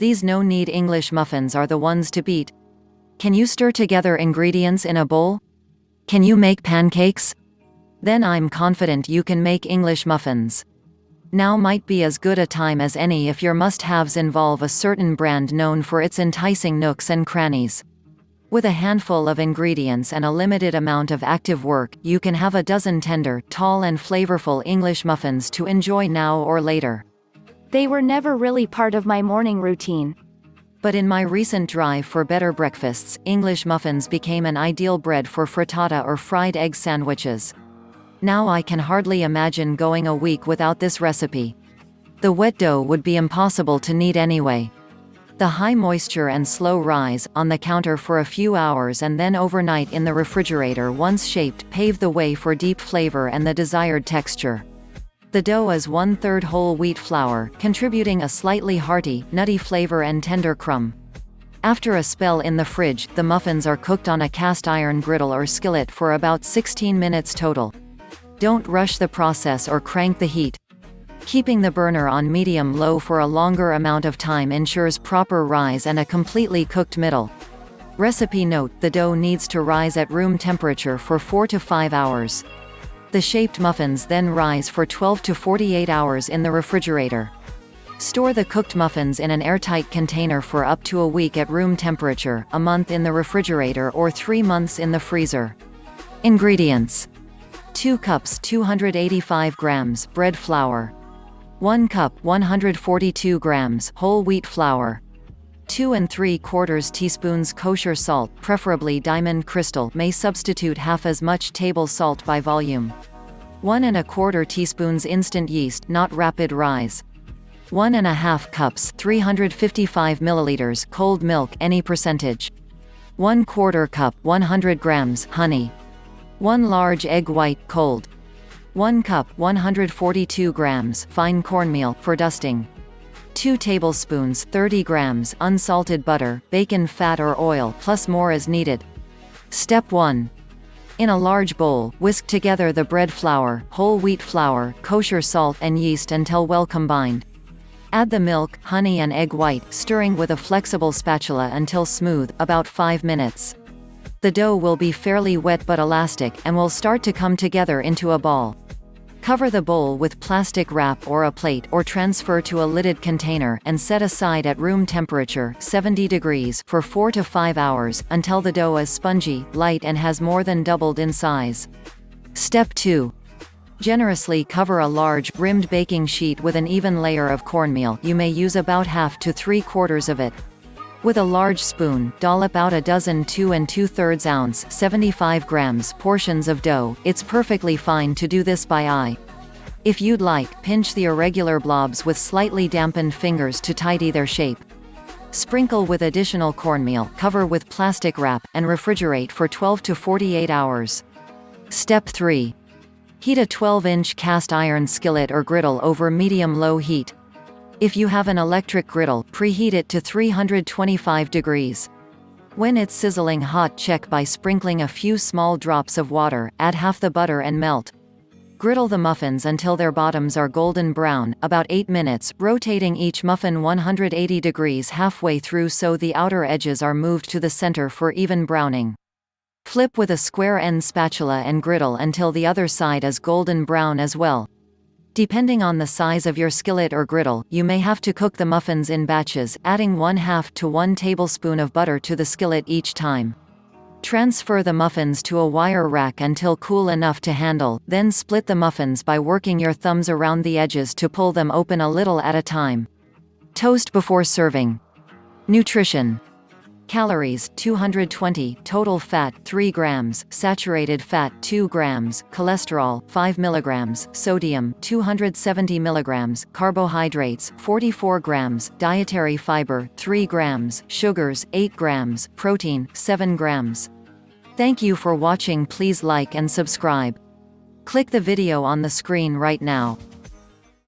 These no-knead English muffins are the ones to beat. Can you stir together ingredients in a bowl? Can you make pancakes? Then I'm confident you can make English muffins. Now might be as good a time as any if your must-haves involve a certain brand known for its enticing nooks and crannies. With a handful of ingredients and a limited amount of active work, you can have a dozen tender, tall and flavorful English muffins to enjoy now or later. They were never really part of my morning routine. But in my recent drive for better breakfasts, English muffins became an ideal bread for frittata or fried egg sandwiches. Now I can hardly imagine going a week without this recipe. The wet dough would be impossible to knead anyway. The high moisture and slow rise, on the counter for a few hours and then overnight in the refrigerator once shaped, pave the way for deep flavor and the desired texture. The dough is 1/3 whole wheat flour, contributing a slightly hearty, nutty flavor and tender crumb. After a spell in the fridge, the muffins are cooked on a cast iron griddle or skillet for about 16 minutes total. Don't rush the process or crank the heat. Keeping the burner on medium-low for a longer amount of time ensures proper rise and a completely cooked middle. Recipe note: the dough needs to rise at room temperature for 4 to 5 hours. The shaped muffins then rise for 12 to 48 hours in the refrigerator. Store the cooked muffins in an airtight container for up to a week at room temperature, a month in the refrigerator or 3 months in the freezer. Ingredients: 2 cups 285 grams bread flour, 1 cup 142 grams whole wheat flour, 2 3/4 teaspoons kosher salt, preferably diamond crystal, may substitute half as much table salt by volume, 1 1/4 teaspoons instant yeast, not rapid rise, 1 1/2 cups 355 milliliters cold milk, any percentage, 1/4 cup 100 grams honey, 1 large egg white, cold, 1 cup 142 grams fine cornmeal, for dusting, 2 tablespoons 30 grams unsalted butter, bacon fat or oil, plus more as needed. Step 1. In a large bowl, whisk together the bread flour, whole wheat flour, kosher salt and yeast until well combined. Add the milk, honey and egg white, stirring with a flexible spatula until smooth, about 5 minutes. The dough will be fairly wet but elastic, and will start to come together into a ball. Cover the bowl with plastic wrap or a plate, or transfer to a lidded container, and set aside at room temperature 70 degrees for 4 to 5 hours, until the dough is spongy, light and has more than doubled in size. Step 2. Generously cover a large, rimmed baking sheet with an even layer of cornmeal. You may use about half to 3/4 of it. With a large spoon, dollop out a dozen 2 2/3 ounce 75 grams portions of dough. It's perfectly fine to do this by eye. If you'd like, pinch the irregular blobs with slightly dampened fingers to tidy their shape. Sprinkle with additional cornmeal, cover with plastic wrap, and refrigerate for 12 to 48 hours. Step 3. Heat a 12-inch cast iron skillet or griddle over medium-low heat. If you have an electric griddle, preheat it to 325 degrees. When it's sizzling hot, check by sprinkling a few small drops of water, add half the butter and melt. Griddle the muffins until their bottoms are golden brown, about 8 minutes, rotating each muffin 180 degrees halfway through so the outer edges are moved to the center for even browning. Flip with a square end spatula and griddle until the other side is golden brown as well. Depending on the size of your skillet or griddle, you may have to cook the muffins in batches, adding 1/2 to 1 tablespoon of butter to the skillet each time. Transfer the muffins to a wire rack until cool enough to handle, then split the muffins by working your thumbs around the edges to pull them open a little at a time. Toast before serving. Nutrition. Calories, 220, total fat, 3 grams, saturated fat, 2 grams, cholesterol, 5 milligrams, sodium, 270 milligrams, carbohydrates, 44 grams, dietary fiber, 3 grams, sugars, 8 grams, protein, 7 grams. Thank you for watching. Please like and subscribe. Click the video on the screen right now.